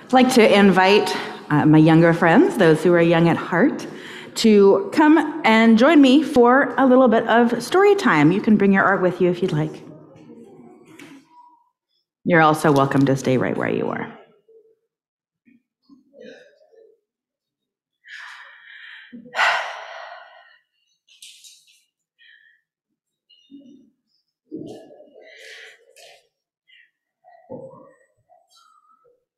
I'd like to invite my younger friends, those who are young at heart, to come and join me for a little bit of story time. You can bring your art with you if you'd like. You're also welcome to stay right where you are.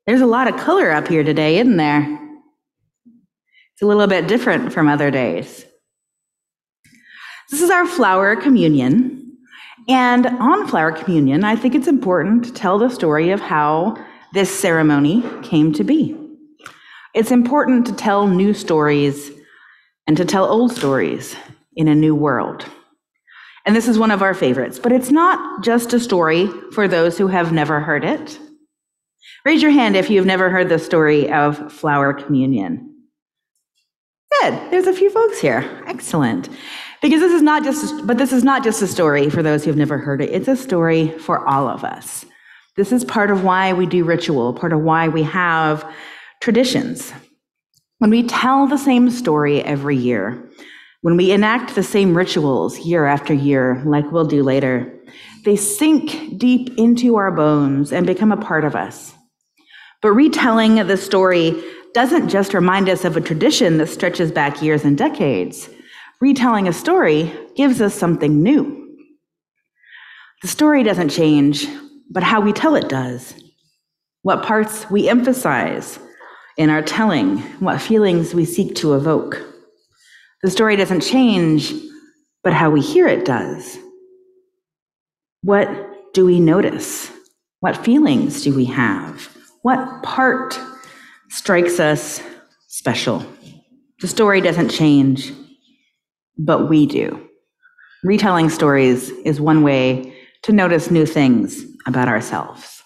There's a lot of color up here today, isn't there? It's a little bit different from other days. This is our flower communion. And on flower communion, I think it's important to tell the story of how this ceremony came to be. It's important to tell new stories and to tell old stories in a new world. And this is one of our favorites, but it's not just a story for those who have never heard it. Raise your hand if you've never heard the story of flower communion. Good, there's a few folks here. Excellent. Because this is not just a story for those who've never heard it. It's a story for all of us. This is part of why we do ritual, part of why we have traditions. When we tell the same story every year, when we enact the same rituals year after year, like we'll do later, they sink deep into our bones and become a part of us. But retelling the story doesn't just remind us of a tradition that stretches back years and decades. Retelling a story gives us something new. The story doesn't change, but how we tell it does. What parts we emphasize in our telling, what feelings we seek to evoke. The story doesn't change, but how we hear it does. What do we notice? What feelings do we have? What part strikes us special? The story doesn't change, but we do. Retelling stories is one way to notice new things about ourselves.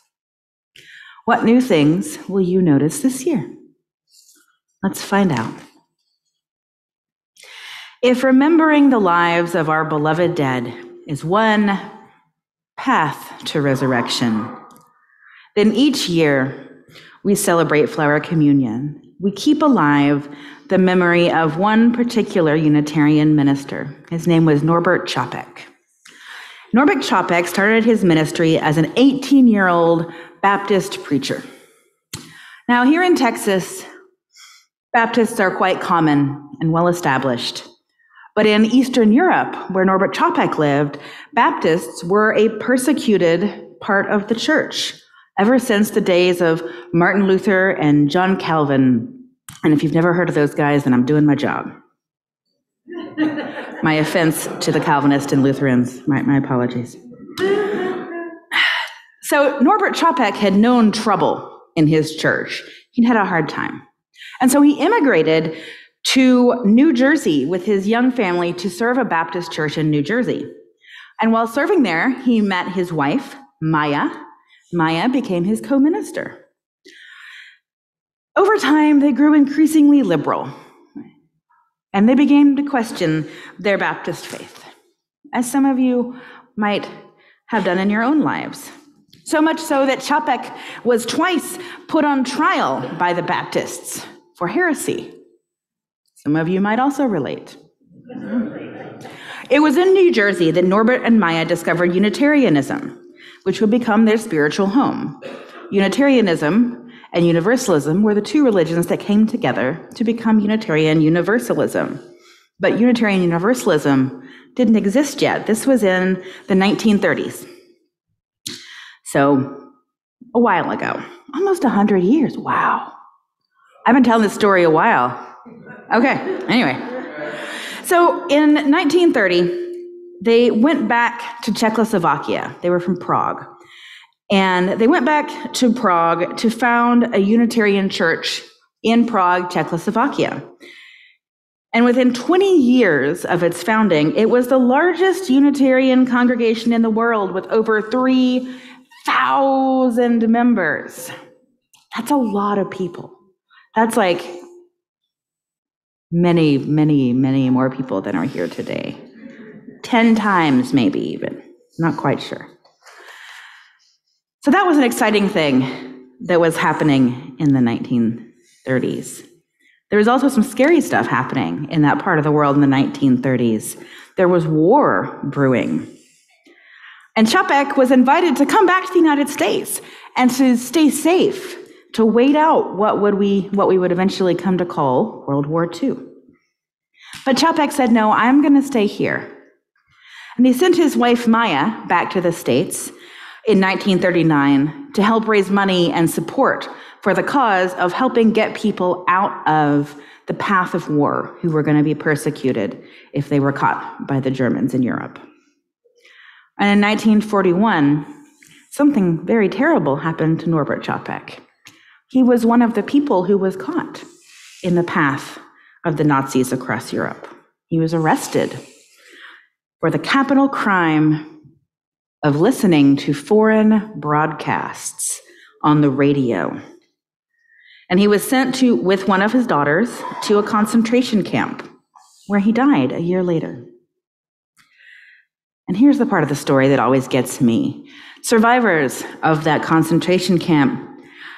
What new things will you notice this year? Let's find out. If remembering the lives of our beloved dead is one path to resurrection, then each year we celebrate flower communion. We keep alive the memory of one particular Unitarian minister. His name was Norbert Čapek. Norbert Čapek started his ministry as an 18-year-old Baptist preacher. Now, here in Texas, Baptists are quite common and well established. But in Eastern Europe, where Norbert Čapek lived, Baptists were a persecuted part of the church ever since the days of Martin Luther and John Calvin. And if you've never heard of those guys, then I'm doing my job. My offense to the Calvinists and Lutherans, my apologies. So Norbert Čapek had known trouble in his church. He'd had a hard time. And so he immigrated to New Jersey with his young family to serve a Baptist church in New Jersey. And while serving there, he met his wife, Maya. Maya became his co-minister. Over time, they grew increasingly liberal, and they began to question their Baptist faith, as some of you might have done in your own lives. So much so that Čapek was twice put on trial by the Baptists for heresy. Some of you might also relate. It was in New Jersey that Norbert and Maya discovered Unitarianism, which would become their spiritual home. Unitarianism and Universalism were the two religions that came together to become Unitarian Universalism. But Unitarian Universalism didn't exist yet. This was in the 1930s. So, a while ago, almost 100 years. Wow. I've been telling this story a while. Okay, anyway. So, in 1930, they went back to Czechoslovakia. They were from Prague. And they went back to Prague to found a Unitarian church in Prague, Czechoslovakia. And within 20 years of its founding, it was the largest Unitarian congregation in the world with over 3,000 members. That's a lot of people. That's like many, many, many more people than are here today. 10 times maybe even, not quite sure. So that was an exciting thing. that was happening in the 1930s. There was also some scary stuff happening in that part of the world in the 1930s. There was war brewing. And Čapek was invited to come back to the United States and to stay safe, to wait out what we would eventually come to call World War II. But Čapek said, no, I'm going to stay here. And he sent his wife Maya back to the States in 1939 to help raise money and support for the cause of helping get people out of the path of war who were going to be persecuted if they were caught by the Germans in Europe. And in 1941, something very terrible happened to Norbert Čapek. He was one of the people who was caught in the path of the Nazis across Europe. He was arrested for the capital crime of listening to foreign broadcasts on the radio. And he was sent with one of his daughters to a concentration camp where he died a year later. And here's the part of the story that always gets me. Survivors of that concentration camp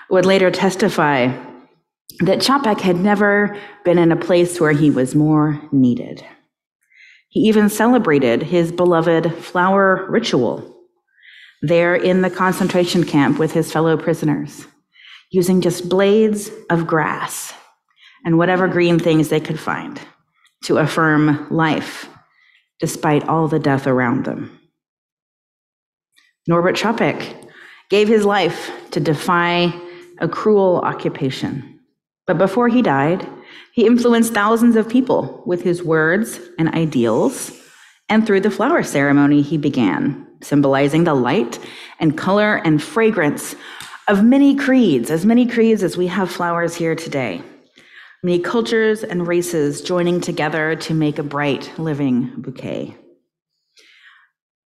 would later testify that Čapek had never been in a place where he was more needed. He even celebrated his beloved flower ritual there in the concentration camp with his fellow prisoners, using just blades of grass and whatever green things they could find to affirm life despite all the death around them. Norbert Čapek gave his life to defy a cruel occupation. But before he died, he influenced thousands of people with his words and ideals, and through the flower ceremony he began, symbolizing the light and color and fragrance of many creeds as we have flowers here today. Many cultures and races joining together to make a bright, living bouquet.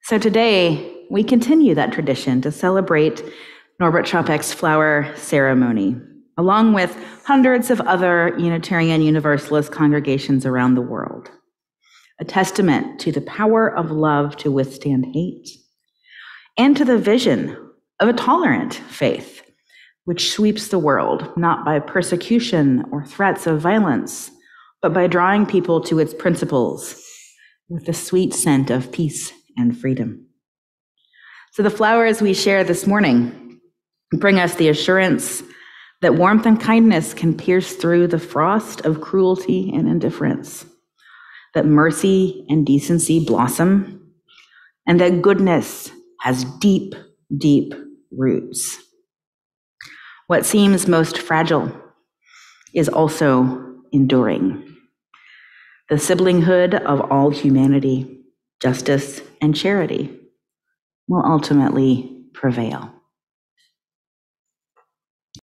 So today, we continue that tradition to celebrate Norbert Čapek's flower ceremony, along with hundreds of other Unitarian Universalist congregations around the world. A testament to the power of love to withstand hate, and to the vision of a tolerant faith, which sweeps the world, not by persecution or threats of violence, but by drawing people to its principles with the sweet scent of peace and freedom. So the flowers we share this morning bring us the assurance that warmth and kindness can pierce through the frost of cruelty and indifference, that mercy and decency blossom, and that goodness has deep, deep roots. What seems most fragile is also enduring. The siblinghood of all humanity, justice, and charity will ultimately prevail.